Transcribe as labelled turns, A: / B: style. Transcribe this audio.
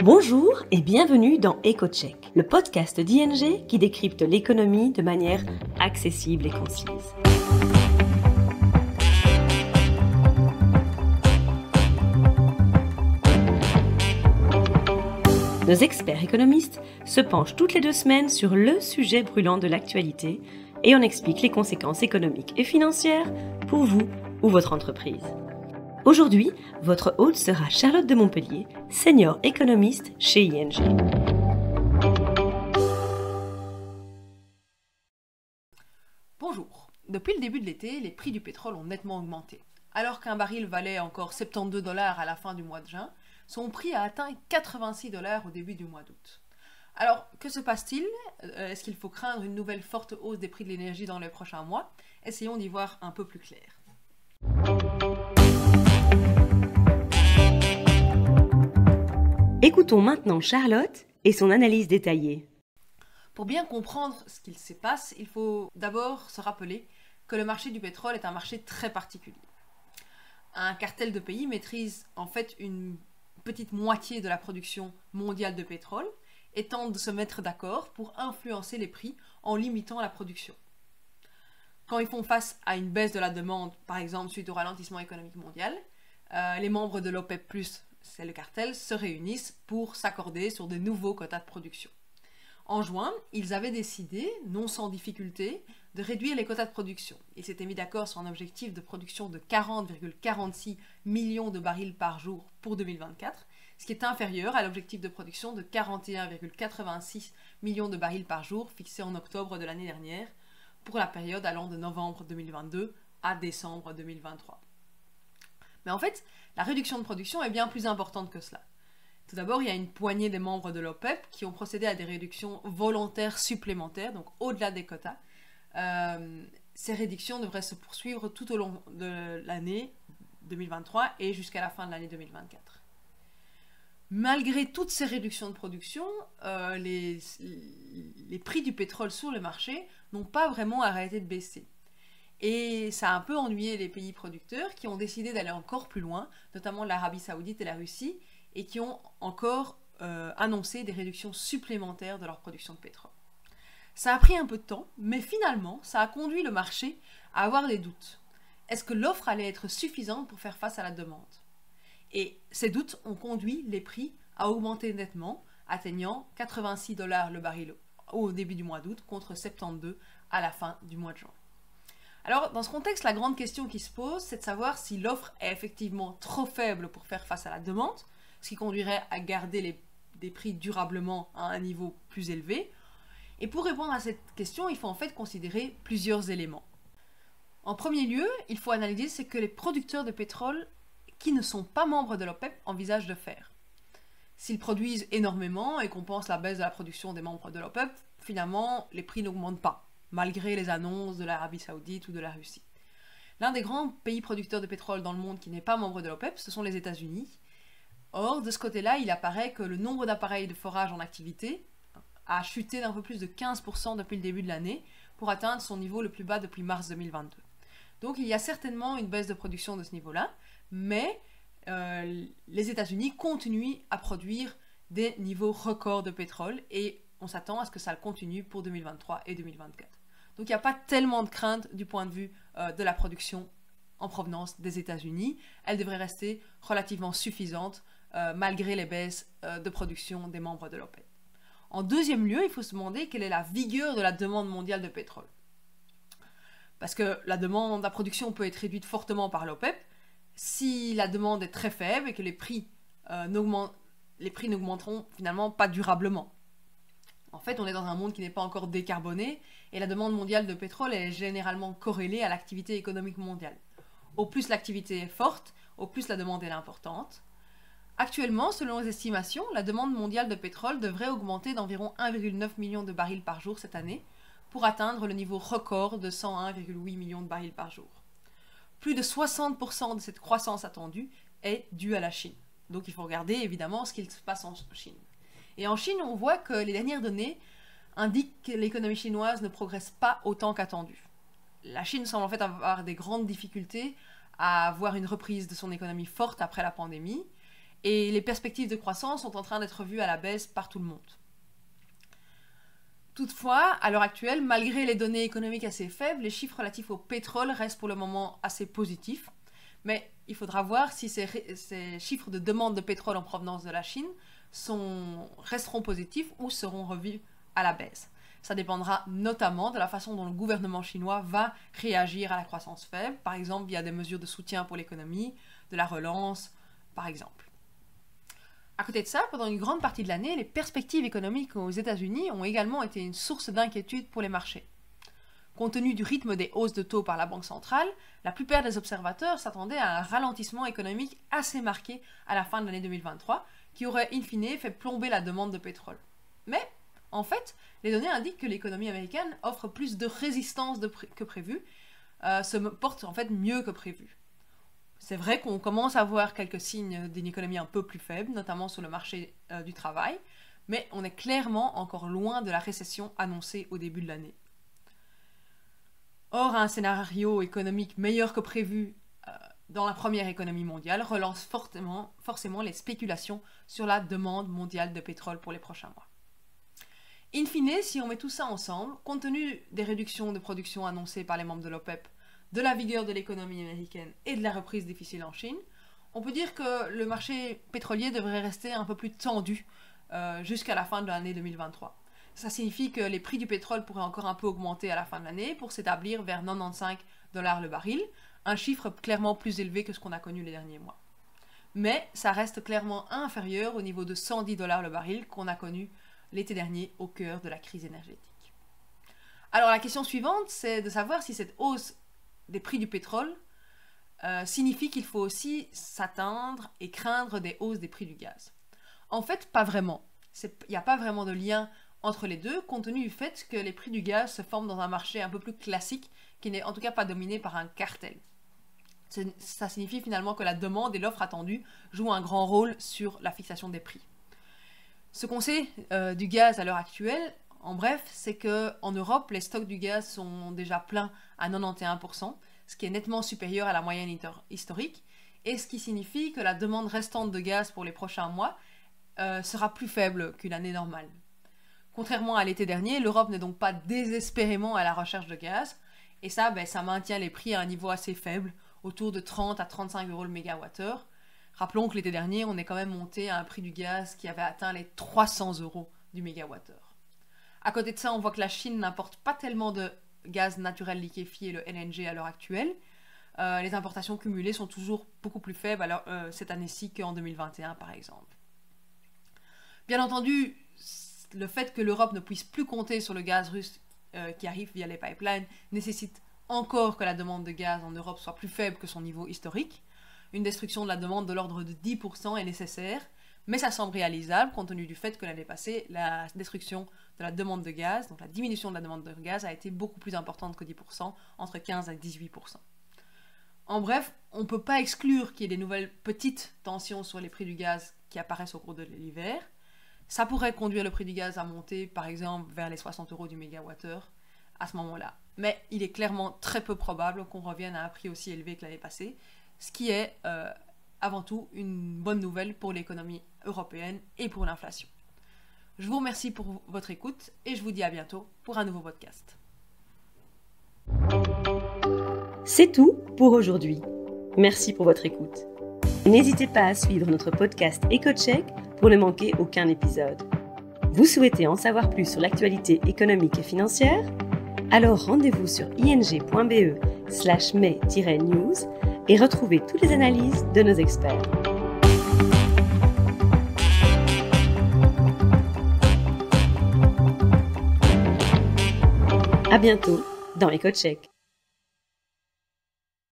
A: Bonjour et bienvenue dans EcoCheck, le podcast d'ING qui décrypte l'économie de manière accessible et concise. Nos experts économistes se penchent toutes les 2 semaines sur le sujet brûlant de l'actualité et on explique les conséquences économiques et financières pour vous ou votre entreprise. Aujourd'hui, votre hôte sera Charlotte de Montpellier, senior économiste chez ING.
B: Bonjour. Depuis le début de l'été, les prix du pétrole ont nettement augmenté. Alors qu'un baril valait encore 72 $ à la fin du mois de juin, son prix a atteint 86 $ au début du mois d'août. Alors, que se passe-t-il? Est-ce qu'il faut craindre une nouvelle forte hausse des prix de l'énergie dans les prochains mois? Essayons d'y voir un peu plus clair.
A: Écoutons maintenant Charlotte et son analyse détaillée.
B: Pour bien comprendre ce qu'il se passe, il faut d'abord se rappeler que le marché du pétrole est un marché très particulier. Un cartel de pays maîtrise en fait une petite moitié de la production mondiale de pétrole et tente de se mettre d'accord pour influencer les prix en limitant la production. Quand ils font face à une baisse de la demande, par exemple suite au ralentissement économique mondial, les membres de l'OPEP+, c'est le cartel, se réunissent pour s'accorder sur de nouveaux quotas de production. En juin, ils avaient décidé, non sans difficulté, de réduire les quotas de production. Ils s'étaient mis d'accord sur un objectif de production de 40,46 millions de barils par jour pour 2024, ce qui est inférieur à l'objectif de production de 41,86 millions de barils par jour fixé en octobre de l'année dernière, pour la période allant de novembre 2022 à décembre 2023. Mais en fait, la réduction de production est bien plus importante que cela. Tout d'abord, il y a une poignée des membres de l'OPEP qui ont procédé à des réductions volontaires supplémentaires, donc au-delà des quotas. Ces réductions devraient se poursuivre tout au long de l'année 2023 et jusqu'à la fin de l'année 2024. Malgré toutes ces réductions de production, les prix du pétrole sur le marché n'ont pas vraiment arrêté de baisser. Et ça a un peu ennuyé les pays producteurs qui ont décidé d'aller encore plus loin, notamment l'Arabie Saoudite et la Russie, et qui ont encore annoncé des réductions supplémentaires de leur production de pétrole. Ça a pris un peu de temps, mais finalement, ça a conduit le marché à avoir des doutes. Est-ce que l'offre allait être suffisante pour faire face à la demande? Et ces doutes ont conduit les prix à augmenter nettement, atteignant 86 $ le baril au début du mois d'août contre 72 à la fin du mois de juin. Alors, dans ce contexte, la grande question qui se pose, c'est de savoir si l'offre est effectivement trop faible pour faire face à la demande, ce qui conduirait à garder des prix durablement à un niveau plus élevé. Et pour répondre à cette question, il faut en fait considérer plusieurs éléments. En premier lieu, il faut analyser ce que les producteurs de pétrole qui ne sont pas membres de l'OPEP envisagent de faire. S'ils produisent énormément et qu'on pense la baisse de la production des membres de l'OPEP, finalement, les prix n'augmentent pas, malgré les annonces de l'Arabie Saoudite ou de la Russie. L'un des grands pays producteurs de pétrole dans le monde qui n'est pas membre de l'OPEP, ce sont les États-Unis. Or, de ce côté-là, il apparaît que le nombre d'appareils de forage en activité a chuté d'un peu plus de 15% depuis le début de l'année, pour atteindre son niveau le plus bas depuis mars 2022. Donc il y a certainement une baisse de production de ce niveau-là, mais les États-Unis continuent à produire des niveaux records de pétrole et on s'attend à ce que ça continue pour 2023 et 2024. Donc il n'y a pas tellement de crainte du point de vue de la production en provenance des États-Unis. Elle devrait rester relativement suffisante malgré les baisses de production des membres de l'OPEP. En deuxième lieu, il faut se demander quelle est la vigueur de la demande mondiale de pétrole. Parce que la production peut être réduite fortement par l'OPEP si la demande est très faible et que les prix n'augmenteront finalement pas durablement. En fait, on est dans un monde qui n'est pas encore décarboné et la demande mondiale de pétrole est généralement corrélée à l'activité économique mondiale. Au plus l'activité est forte, au plus la demande est importante. Actuellement, selon les estimations, la demande mondiale de pétrole devrait augmenter d'environ 1,9 million de barils par jour cette année pour atteindre le niveau record de 101,8 millions de barils par jour. Plus de 60% de cette croissance attendue est due à la Chine. Donc il faut regarder évidemment ce qu'il se passe en Chine. Et en Chine, on voit que les dernières données indiquent que l'économie chinoise ne progresse pas autant qu'attendu. La Chine semble en fait avoir des grandes difficultés à avoir une reprise de son économie forte après la pandémie. et les perspectives de croissance sont en train d'être revues à la baisse par tout le monde. Toutefois, à l'heure actuelle, malgré les données économiques assez faibles, les chiffres relatifs au pétrole restent pour le moment assez positifs. Mais il faudra voir si ces chiffres de demande de pétrole en provenance de la Chine resteront positifs ou seront revus à la baisse. Ça dépendra notamment de la façon dont le gouvernement chinois va réagir à la croissance faible, par exemple via des mesures de soutien pour l'économie, de la relance, par exemple. À côté de ça, pendant une grande partie de l'année, les perspectives économiques aux États-Unis ont également été une source d'inquiétude pour les marchés. Compte tenu du rythme des hausses de taux par la Banque centrale, la plupart des observateurs s'attendaient à un ralentissement économique assez marqué à la fin de l'année 2023, qui aurait in fine fait plomber la demande de pétrole. Mais, en fait, les données indiquent que l'économie américaine offre plus de résistance que prévu, se porte en fait mieux que prévu. C'est vrai qu'on commence à voir quelques signes d'une économie un peu plus faible, notamment sur le marché du travail, mais on est clairement encore loin de la récession annoncée au début de l'année. Or, un scénario économique meilleur que prévu dans la première économie mondiale relance forcément les spéculations sur la demande mondiale de pétrole pour les prochains mois. In fine, si on met tout ça ensemble, compte tenu des réductions de production annoncées par les membres de l'OPEP, de la vigueur de l'économie américaine et de la reprise difficile en Chine, on peut dire que le marché pétrolier devrait rester un peu plus tendu jusqu'à la fin de l'année 2023. Ça signifie que les prix du pétrole pourraient encore un peu augmenter à la fin de l'année pour s'établir vers 95 $ le baril, un chiffre clairement plus élevé que ce qu'on a connu les derniers mois. Mais ça reste clairement inférieur au niveau de 110 $ le baril qu'on a connu l'été dernier au cœur de la crise énergétique. Alors la question suivante, c'est de savoir si cette hausse des prix du pétrole signifie qu'il faut aussi s'attendre et craindre des hausses des prix du gaz. En fait, pas vraiment. Il n'y a pas vraiment de lien entre les deux, compte tenu du fait que les prix du gaz se forment dans un marché un peu plus classique, qui n'est en tout cas pas dominé par un cartel. Ça signifie finalement que la demande et l'offre attendue jouent un grand rôle sur la fixation des prix. Ce qu'on sait du gaz à l'heure actuelle, en bref, c'est qu'en Europe, les stocks du gaz sont déjà pleins à 91%, ce qui est nettement supérieur à la moyenne historique, et ce qui signifie que la demande restante de gaz pour les prochains mois sera plus faible qu'une année normale. Contrairement à l'été dernier, l'Europe n'est donc pas désespérément à la recherche de gaz, et ça maintient les prix à un niveau assez faible, autour de 30 à 35 € le mégawattheure. Rappelons que l'été dernier, on est quand même monté à un prix du gaz qui avait atteint les 300 € du mégawattheure. À côté de ça, on voit que la Chine n'importe pas tellement de gaz naturel liquéfié, le LNG, à l'heure actuelle. Les importations cumulées sont toujours beaucoup plus faibles cette année-ci qu'en 2021, par exemple. Bien entendu, le fait que l'Europe ne puisse plus compter sur le gaz russe qui arrive via les pipelines nécessite encore que la demande de gaz en Europe soit plus faible que son niveau historique. Une destruction de la demande de l'ordre de 10% est nécessaire, mais ça semble réalisable compte tenu du fait que l'année passée, la destruction de la demande de gaz, donc la diminution de la demande de gaz, a été beaucoup plus importante que 10%, entre 15 et 18%. En bref, on ne peut pas exclure qu'il y ait des nouvelles petites tensions sur les prix du gaz qui apparaissent au cours de l'hiver. Ça pourrait conduire le prix du gaz à monter, par exemple, vers les 60 € du mégawattheure à ce moment-là. Mais il est clairement très peu probable qu'on revienne à un prix aussi élevé que l'année passée, ce qui est avant tout une bonne nouvelle pour l'économie européenne et pour l'inflation. Je vous remercie pour votre écoute et je vous dis à bientôt pour un nouveau podcast.
A: C'est tout pour aujourd'hui. Merci pour votre écoute. N'hésitez pas à suivre notre podcast EcoCheck pour ne manquer aucun épisode. Vous souhaitez en savoir plus sur l'actualité économique et financière ? Alors rendez-vous sur ing.be/mai-news et retrouvez toutes les analyses de nos experts. À bientôt dans EcoCheck.